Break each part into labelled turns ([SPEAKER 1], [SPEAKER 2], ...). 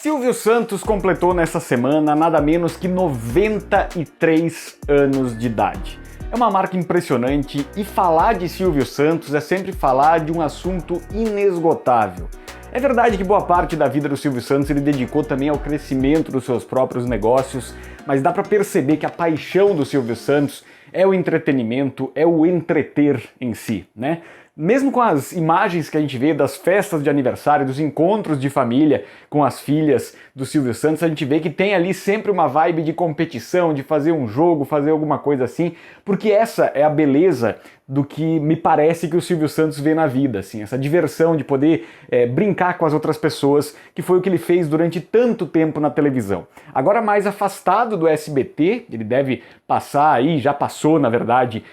[SPEAKER 1] Silvio Santos completou nessa semana nada menos que 93 anos de idade. É uma marca impressionante e falar de Silvio Santos é sempre falar de um assunto inesgotável. É verdade que boa parte da vida do Silvio Santos ele dedicou também ao crescimento dos seus próprios negócios, mas dá para perceber que a paixão do Silvio Santos é o entretenimento, é o entreter em si, né? Mesmo com as imagens que a gente vê das festas de aniversário, dos encontros de família com as filhas do Silvio Santos, a gente vê que tem ali sempre uma vibe de competição, de fazer um jogo, fazer alguma coisa assim, porque essa é a beleza do que me parece que o Silvio Santos vê na vida, assim, essa diversão de poder brincar com as outras pessoas, que foi o que ele fez durante tanto tempo na televisão. Agora mais afastado do SBT, ele deve passar aí, já passou na verdade,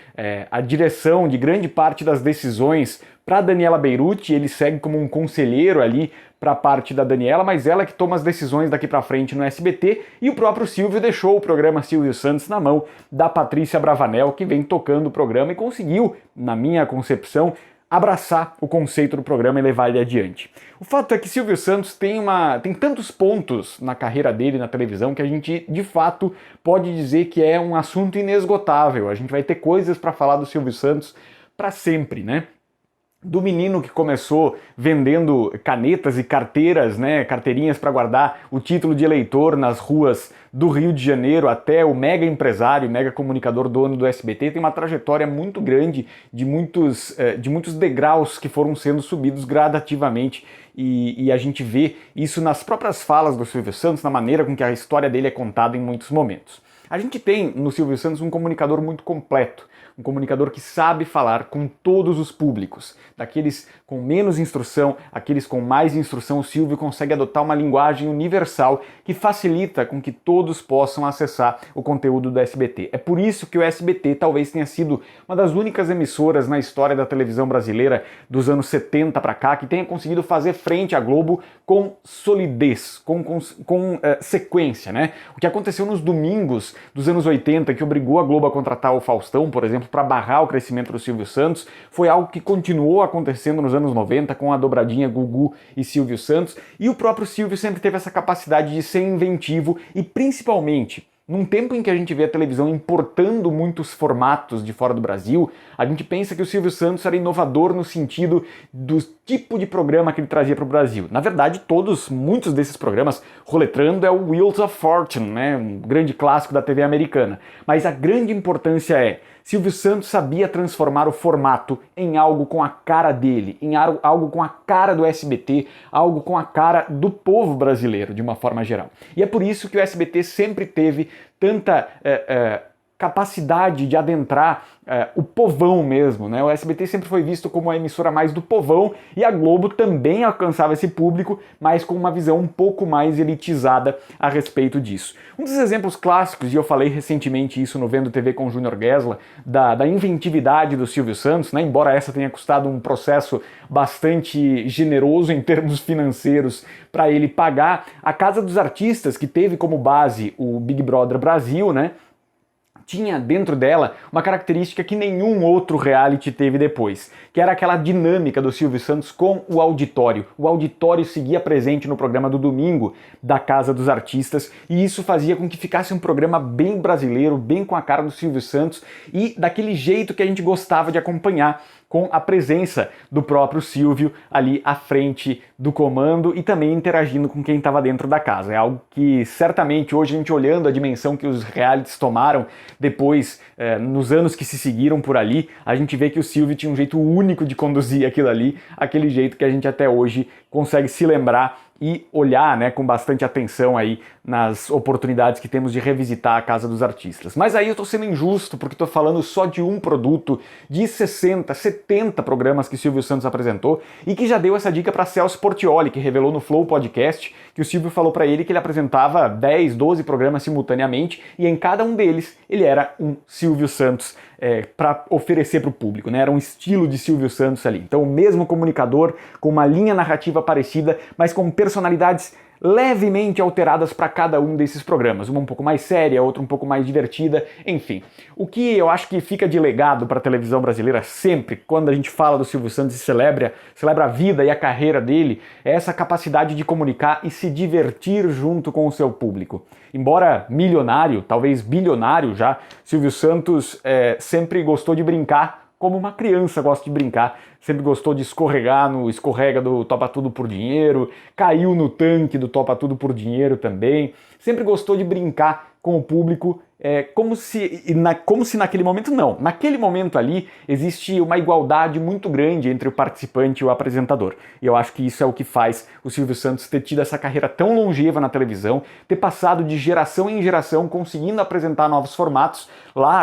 [SPEAKER 1] a direção de grande parte das decisões para Daniela Beirute, ele segue como um conselheiro ali para a parte da Daniela, mas ela que toma as decisões daqui para frente no SBT, e o próprio Silvio deixou o programa Silvio Santos na mão da Patrícia Bravanel, que vem tocando o programa e conseguiu, na minha concepção, abraçar o conceito do programa e levar ele adiante. O fato é que Silvio Santos tem tantos pontos na carreira dele na televisão que a gente, de fato, pode dizer que é um assunto inesgotável. A gente vai ter coisas para falar do Silvio Santos para sempre, né? Do menino que começou vendendo canetas e carteiras, né, carteirinhas para guardar o título de eleitor nas ruas do Rio de Janeiro, até o mega empresário, mega comunicador dono do SBT, tem uma trajetória muito grande de muitos degraus que foram sendo subidos gradativamente, e a gente vê isso nas próprias falas do Silvio Santos, na maneira com que a história dele é contada em muitos momentos. A gente tem no Silvio Santos um comunicador muito completo, um comunicador que sabe falar com todos os públicos, daqueles com menos instrução, aqueles com mais instrução. O Silvio consegue adotar uma linguagem universal que facilita com que todos possam acessar o conteúdo do SBT. É por isso que o SBT talvez tenha sido uma das únicas emissoras na história da televisão brasileira dos anos 70 para cá que tenha conseguido fazer frente à Globo com solidez, com sequência, né? O que aconteceu nos domingos dos anos 80, que obrigou a Globo a contratar o Faustão, por exemplo, para barrar o crescimento do Silvio Santos, foi algo que continuou acontecendo nos anos 90 com a dobradinha Gugu e Silvio Santos, e o próprio Silvio sempre teve essa capacidade de ser inventivo e, principalmente, num tempo em que a gente vê a televisão importando muitos formatos de fora do Brasil, a gente pensa que o Silvio Santos era inovador no sentido do tipo de programa que ele trazia para o Brasil. Na verdade, muitos desses programas, Roletrando é o Wheels of Fortune, né? Um grande clássico da TV americana. Mas a grande importância é, Silvio Santos sabia transformar o formato em algo com a cara dele, em algo com a cara do SBT, algo com a cara do povo brasileiro, de uma forma geral. E é por isso que o SBT sempre teve tanta capacidade de adentrar o povão mesmo, né? O SBT sempre foi visto como a emissora mais do povão, e a Globo também alcançava esse público, mas com uma visão um pouco mais elitizada a respeito disso. Um dos exemplos clássicos, e eu falei recentemente isso no Vendo TV com o Júnior Guesla, da inventividade do Silvio Santos, né? Embora essa tenha custado um processo bastante generoso em termos financeiros para ele pagar, a Casa dos Artistas, que teve como base o Big Brother Brasil, né? Tinha dentro dela uma característica que nenhum outro reality teve depois, que era aquela dinâmica do Silvio Santos com o auditório. O auditório seguia presente no programa do domingo da Casa dos Artistas, e isso fazia com que ficasse um programa bem brasileiro, bem com a cara do Silvio Santos e daquele jeito que a gente gostava de acompanhar, com a presença do próprio Silvio ali à frente do comando e também interagindo com quem estava dentro da casa. É algo que certamente hoje, a gente olhando a dimensão que os realities tomaram depois, nos anos que se seguiram por ali, a gente vê que o Silvio tinha um jeito único de conduzir aquilo ali, aquele jeito que a gente até hoje consegue se lembrar e olhar, né, com bastante atenção aí nas oportunidades que temos de revisitar a Casa dos Artistas. Mas aí eu tô sendo injusto, porque tô falando só de um produto de 60, 70 programas que Silvio Santos apresentou, e que já deu essa dica para Celso Portiolli, que revelou no Flow Podcast que o Silvio falou para ele que ele apresentava 10, 12 programas simultaneamente, e em cada um deles ele era um Silvio Santos para oferecer para o público, né? Era um estilo de Silvio Santos ali. Então o mesmo comunicador, com uma linha narrativa parecida, mas com personalidades levemente alteradas para cada um desses programas, uma um pouco mais séria, outra um pouco mais divertida, enfim. O que eu acho que fica de legado para a televisão brasileira sempre, quando a gente fala do Silvio Santos e celebra a vida e a carreira dele, é essa capacidade de comunicar e se divertir junto com o seu público. Embora milionário, talvez bilionário já, Silvio Santos sempre gostou de brincar como uma criança gosta de brincar, sempre gostou de escorregar no escorrega do Topa Tudo por Dinheiro, caiu no tanque do Topa Tudo por Dinheiro também, sempre gostou de brincar com o público, como se naquele momento não. Naquele momento ali existe uma igualdade muito grande entre o participante e o apresentador. E eu acho que isso é o que faz o Silvio Santos ter tido essa carreira tão longeva na televisão, ter passado de geração em geração conseguindo apresentar novos formatos,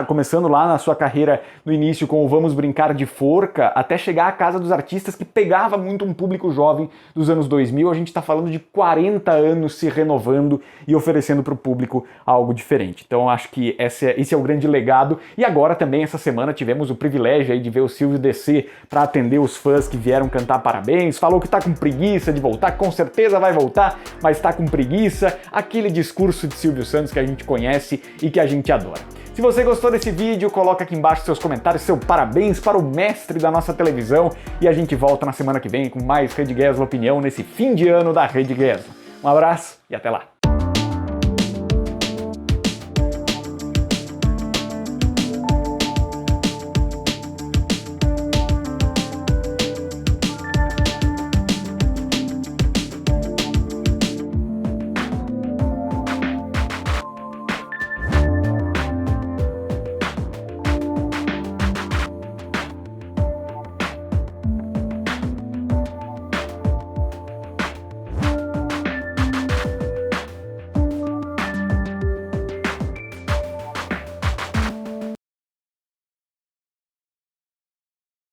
[SPEAKER 1] começando lá na sua carreira no início com o Vamos Brincar de Forca, até chegar à Casa dos Artistas, que pegava muito um público jovem dos anos 2000. A gente está falando de 40 anos se renovando e oferecendo para o público algo diferente. Então eu acho que esse é o grande legado. E agora também, essa semana, tivemos o privilégio aí de ver o Silvio descer para atender os fãs que vieram cantar parabéns, falou que tá com preguiça de voltar, com certeza vai voltar, mas tá com preguiça, aquele discurso de Silvio Santos que a gente conhece e que a gente adora. Se você gostou desse vídeo, coloca aqui embaixo seus comentários, seu parabéns para o mestre da nossa televisão, e a gente volta na semana que vem com mais Rede Gesla Opinião nesse fim de ano da Rede Gesla. Um abraço e até lá!